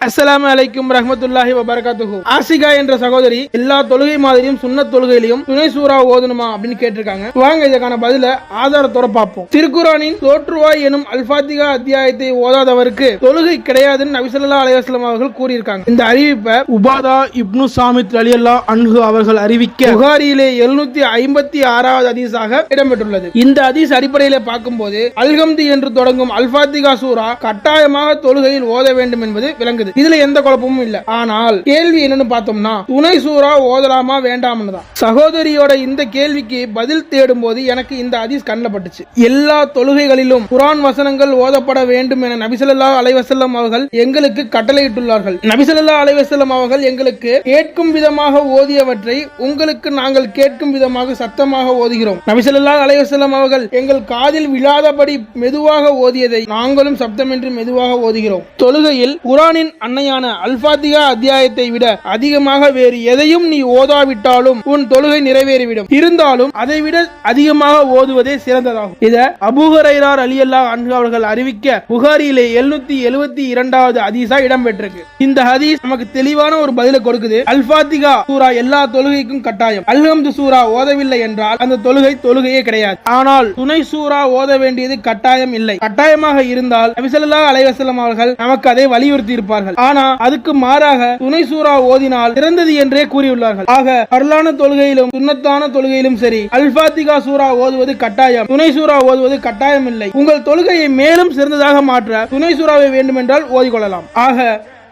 அஸ்ஸலாமு அலைக்கும் ரஹ்மத்துல்லாஹி வபரகாத்துஹு. ஆசிகா என்ற சகோதரி எல்லா தொழுகை மாதிரியும் சுன்னத் தொழுகையிலும் துணை சூரா ஓதணுமா அப்படின்னு கேட்டிருக்காங்க. வாங்க இதுக்கான பதில ஆதாரத்தோட பார்ப்போம். திருக்குரானின் தோற்றுவாய் எனும் அல்பாத்திகா அத்தியாயத்தை ஓதாதவருக்கு தொழுகை கிடையாதுன்னு நபி ஸல்லல்லாஹு அலைஹி வஸல்லம் அவர்கள் கூறியிருக்காங்க. இந்த அறிவிப்பை உபாதா இப்னு சாமித் ரலியல்லாஹு அன்ஹு அவர்கள் அறிவிக்க புகாரியிலே 756வது ஹதீஸாக இடம்பெற்றுள்ளது. இந்த ஹதீஸ் அடிப்படையில் பார்க்கும்போது அல்ஹம்து என்று தொடங்கும் அல்பாத்திகா சூரா கட்டாயமாக தொழுகையில் ஓத வேண்டும் என்பது விளங்குது. இதுல எந்த குழப்பமும் இல்ல. ஆனால் கேள்வி என்னன்னு பார்த்தோம்னா துணை சூரா ஓதலாமா வேண்டாம்னு தான். சகோதரியோட இந்த கேள்விக்கு பதில் தேடும் போது எனக்கு இந்த ஹதீஸ் கண்ணில் பட்டுச்சு. எல்லா தொழுகைகளிலும் குர்ஆன் வசனங்கள் ஓதப்பட வேண்டும் என நபி ஸல்லல்லாஹு அலைஹி வஸல்லம் அவர்கள் எங்களுக்கு கட்டளையிட்டுள்ளார்கள். நபி ஸல்லல்லாஹு அலைஹி வஸல்லம் அவர்கள் எங்களுக்கு கேட்கும் விதமாக ஓதியவற்றை உங்களுக்கு நாங்கள் கேட்கும் விதமாக சத்தமாக ஓதுகிறோம். நபி ஸல்லல்லாஹு அலைஹி வஸல்லம் அவர்கள் எங்கள் காதில் விழாதபடி மெதுவாக ஓதியதை நாங்களும் சப்தமின்றி மெதுவாக ஓதுகிறோம். தொழுகையில் குர்ஆனின் அன்னையான அல்பாத்திகா அத்தியாயத்தை விட அதிகமாக வேறு எதையும் நீ ஓதாவிட்டாலும் உன் தொழுகை நிறைவேறிவிடும். இருந்தாலும் அதை விட அதிகமாக ஓதுவதே சிறந்ததாகும். இத அபூ ஹுரைரா ரலியல்லாஹு அன்ஹு அவர்கள் அறிவிக்க புகாரியிலே 772வது ஹதீஸா இடம்பெற்றிருக்கு. இந்த ஹதீஸ் நமக்கு தெளிவான ஒரு பதிலை கொடுக்குது. அல்பாத்திகா சூரா எல்லா தொழுகைக்கும் கட்டாயம். அல்ஹம்து சூரா ஓதவில்லை என்றால் அந்த தொழுகையே கிடையாது. ஆனால் துணை சூரா ஓத வேண்டியது கட்டாயம் இல்லை. கட்டாயமாக இருந்தால் நபி ஸல்லல்லாஹு அலைஹி வஸல்லம் அவர்கள் நமக்கு அதை வலியுறுத்தி இருப்பார்கள். ஆனா அதுக்கு மாறாக துணை சூரா ஓதினால் சிறந்தது என்றே கூறியுள்ளார்கள். ஆக பரலான தொழுகையிலும் சுன்னத்தான தொழுகையிலும் சரி அல்பாத்திகா சூரா ஓதுவது கட்டாயம், துணை சூரா ஓதுவது கட்டாயம் இல்லை. உங்கள் தொழுகையை மேலும் சிறந்ததாக மாற்ற துணை சூறாவை வேண்டுமென்றால் ஓதிக்கொள்ளலாம். ஆக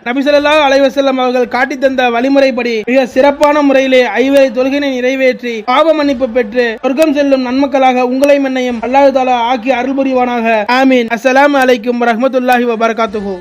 நபி ஸல்லல்லாஹு அலைஹி வஸல்லம் அவர்கள் காட்டி தந்த வழிமுறைப்படி மிக சிறப்பான முறையிலே 5 தொழுகையை நிறைவேற்றி பாவ மன்னிப்பு பெற்று சொர்க்கம் செல்லும் நன்மக்களாக உங்களை என்னையும் அல்லாஹ் தஆலா ஆக்கி அருள் புரிவானாக. ஆமீன். அஸ்ஸலாமு அலைக்கும் வரஹ்மத்துல்லாஹி வபரகாத்துஹு.